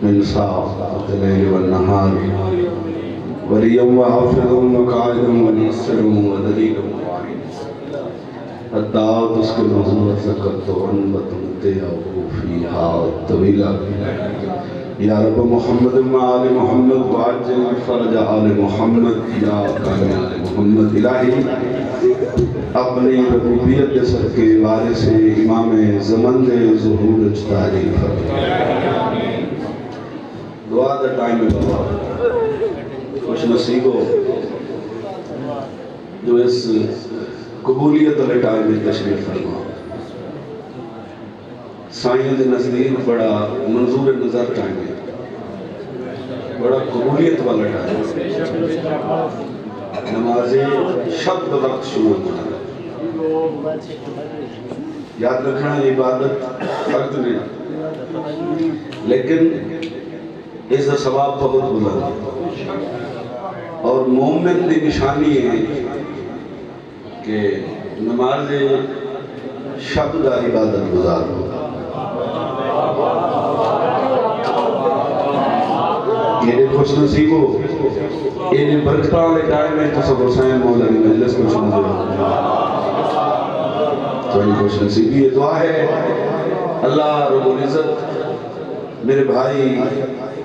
من ساعة الليل والنهار وليا وحافظا وقائدا وناصرا ودليلا حتى تسكنه وسكت عنبة تياه فيها طويلة يا رب محمد وآل محمد وعجل فرج آل محمد يا كامل آل محمد الہی اپنی ربوبیت سر کے وارث امام زمن دے ظہور اجتاری فرما دعا دا ٹائم ہے بابا خوش نصیب ہو جو اس قبولیت والے ٹائم میں تشریف فرما سائیں دے نزدیک بڑا منظور نظر ٹائم ہے بڑا قبولیت والا ٹائم ہے نماز شب وقت شروع ہونا یاد رکھنا عبادت فرض نہیں لیکن اس کا ثواب بہت بلند ہے اور مومن کی نشانی ہے کہ نماز شب کا عبادت گزار ہو یہ خوش نصیب ہو یہ برکتاں والے ٹائم میں تو سب حسین مولا کی مجلس کو سمجھو تو یہ خوش نصیبی یہ دعا ہے اللہ رب العزت میرے بھائی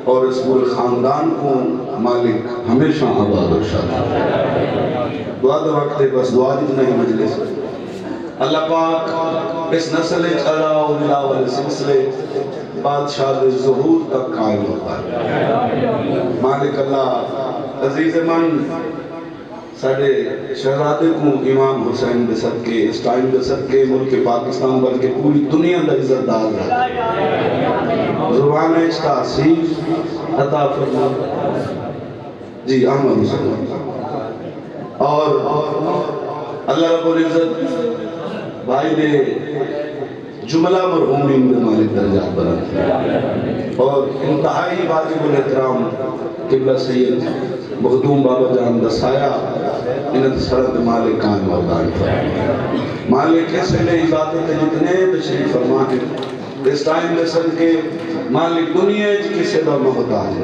اور اس پورے خاندان کو مالک ہمیشہ آباد و شاد دعا دا وقت ہے بس دعا جتنا ہی مجلس اللہ پاک اس نسل علا و بلا والے سلسلے بادشاہ دے ظہور تک قائم ہوتا ہے مالک اللہ عزیز من ساڑھے شہزادے کو امام حسین دے صدقے اس ٹائم دے صدقے ملک پاکستان بلکہ پوری دنیا دا عزت دار رہا زبان اس تاثیر عطا فرما جی احمد حسین اور اللہ رب العزت بھائی دے جملہ مرحومین میں مالک درجات بلند اور انتہائی واجب الاحترام قبلہ سید مخدوم بابا جان دسایا انت سرد مالک قائم اور دائم فرما مالک اس لئے عبادت جتنے تشریف فرما ہے اس ٹائم میں سن کے مالک دنیا کسی دا محتاج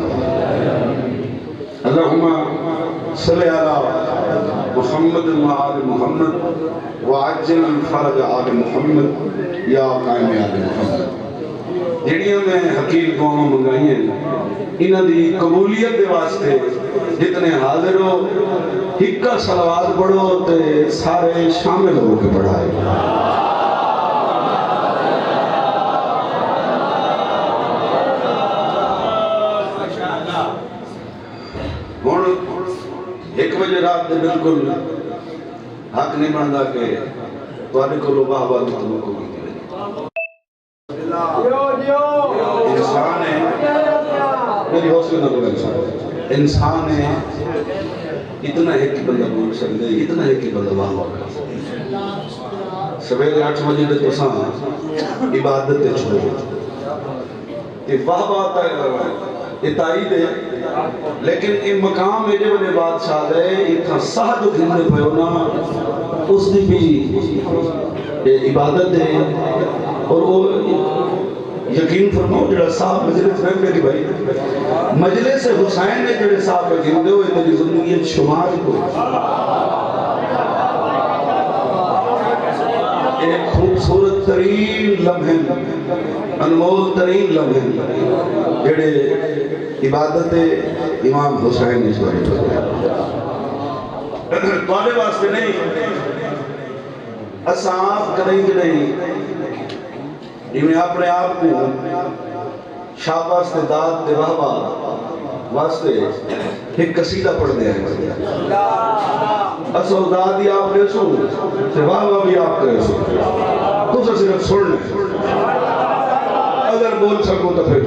اللہم صلی اللہ محمد وآل محمد وعجل فرج آل محمد یا قائم آل محمد جڑیوں میں حقیق دعاوں منگائی ہیں انہاں دی قبولیت دے واسطے جتنے حاضر ہو ہکا صلوات پڑھو تے سارے شامل ہو کے پڑھائے ایک بجے رات دے بالکل حق نہیں بندا کہ تواڈے کولوں واہ واہ تمہیں کو انسان ہے میری حوصلے نہ بولے انسان ہے اتنا ہے کہ بندہ بول سکتے اتنا ہے کہ بندہ واہ واہ کر سکتے سویرے 8 بجے دے تساں عبادت تے چھوڑو تے واہ واہ یہ تائید ہے لیکن یہ مقام میرے بڑے بادشاہ دے اتنا سہد گھندے پہ ہونا اس دی بھی عبادت ہے اور وہ یقین فرماؤ جڑا صاحب مجلس میں میری بھائی مجلس حسین نے جڑے صاحب گھندے ہوئے تیری زندگیت شمار کو ایک خوبصورت ترین لمحے انمول ترین لمحے جڑے عبادت امام حسین اس بارے توڑے واسطے نہیں اساں کریں کہ نہیں انہیں اپنے آپ کو شاباش دے داد دے وحبا واسطے ایک قصیدہ پڑھ دیا ہے اصل دادی آپ نے سو تے وحبا بھی آپ کرے سو تو سے صرف سن لیں اگر بول سکو تو پھر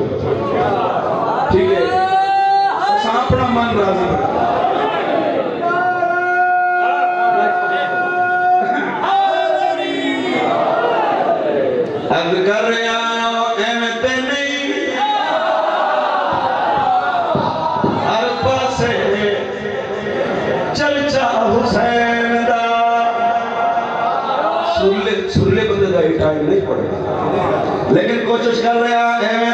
ٹھیک ہے اپنا من راضی ہے عرض کر رہے آؤ احمد نہیں ہر پاسے چل چاہ حسین دا سرلے بندے دا ہی ٹائم نہیں پڑے لیکن کوشش کر رہے ہیں